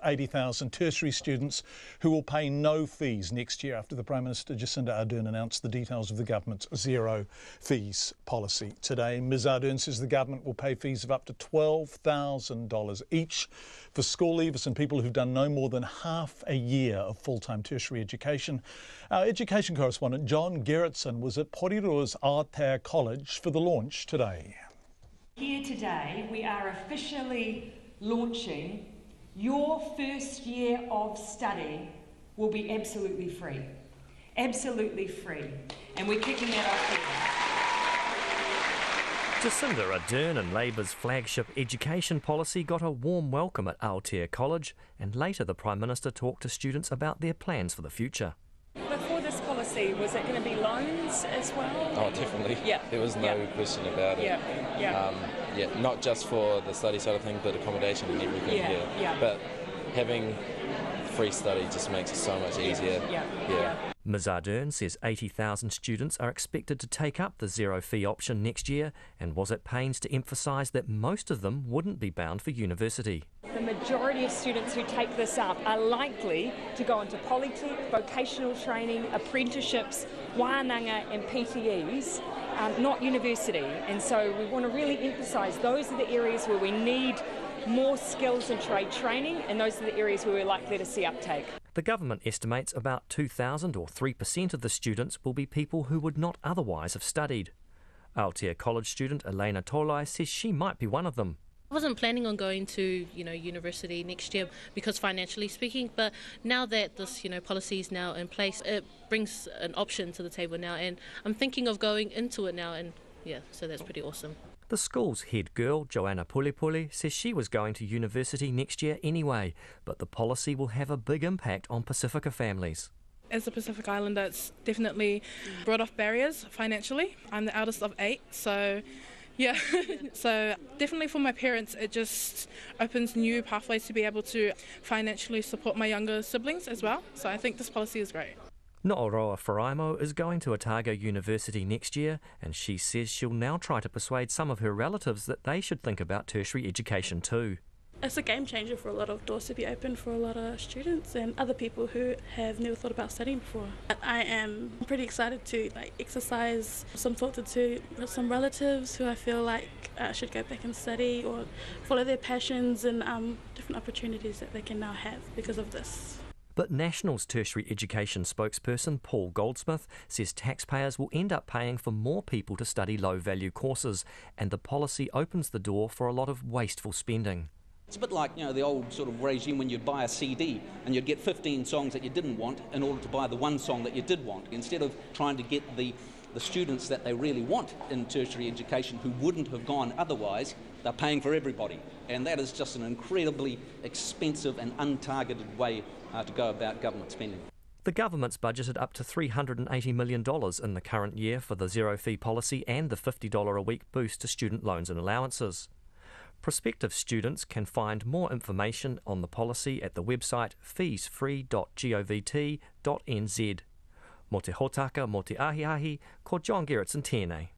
80,000 tertiary students who will pay no fees next year after the Prime Minister Jacinda Ardern announced the details of the government's zero fees policy today. Ms Ardern says the government will pay fees of up to $12,000 each for school leavers and people who've done no more than half a year of full-time tertiary education. Our education correspondent John Gerritsen was at Poriroa's Aotea College for the launch today. Here today we are officially launching your first year of study will be absolutely free. Absolutely free. And we're kicking that off here. Jacinda Ardern and Labour's flagship education policy got a warm welcome at Aotea College, and later the Prime Minister talked to students about their plans for the future. Before this policy, was it going to be loans as well? Oh, definitely. Yeah. There was no question about it. Yeah. Not just for the study side of things, but accommodation and everything. Yeah. But having free study just makes it so much easier. Yeah. Ms Ardern says 80,000 students are expected to take up the zero fee option next year, and was at pains to emphasise that most of them wouldn't be bound for university. The majority of students who take this up are likely to go into polytech, vocational training, apprenticeships, wānanga and PTEs, not university. And so we want to really emphasise those are the areas where we need more skills and trade training, and those are the areas where we're likely to see uptake. The government estimates about 2,000 or 3% of the students will be people who would not otherwise have studied. Aotea College student Elena Tolai says she might be one of them. I wasn't planning on going to, university next year because financially speaking, but now that this, policy is now in place, it brings an option to the table now, and I'm thinking of going into it now, and so that's pretty awesome. The school's head girl, Joanna Pulepule, says she was going to university next year anyway, but the policy will have a big impact on Pacifica families. As a Pacific Islander, it's definitely brought off barriers financially. I'm the eldest of 8, so so definitely for my parents it just opens new pathways to be able to financially support my younger siblings as well. So I think this policy is great. No'oroa Wharaimo is going to Otago University next year, and she says she'll now try to persuade some of her relatives that they should think about tertiary education too. It's a game changer for a lot of doors to be open for a lot of students and other people who have never thought about studying before. I am pretty excited to exercise some thoughts to some relatives who I feel like should go back and study or follow their passions and different opportunities that they can now have because of this. But National's tertiary education spokesperson Paul Goldsmith says taxpayers will end up paying for more people to study low-value courses, and the policy opens the door for a lot of wasteful spending. It's a bit like, the old sort of regime when you'd buy a CD and you'd get 15 songs that you didn't want in order to buy the one song that you did want. Instead of trying to get the students that they really want in tertiary education who wouldn't have gone otherwise, they're paying for everybody. And that is just an incredibly expensive and untargeted way to go about government spending. The government's budgeted up to $380 million in the current year for the zero-fee policy and the $50 a week boost to student loans and allowances. Prospective students can find more information on the policy at the website feesfree.govt.nz. Mo te hotaka, mo te ahiahi, ko John Gerritsen tēnei.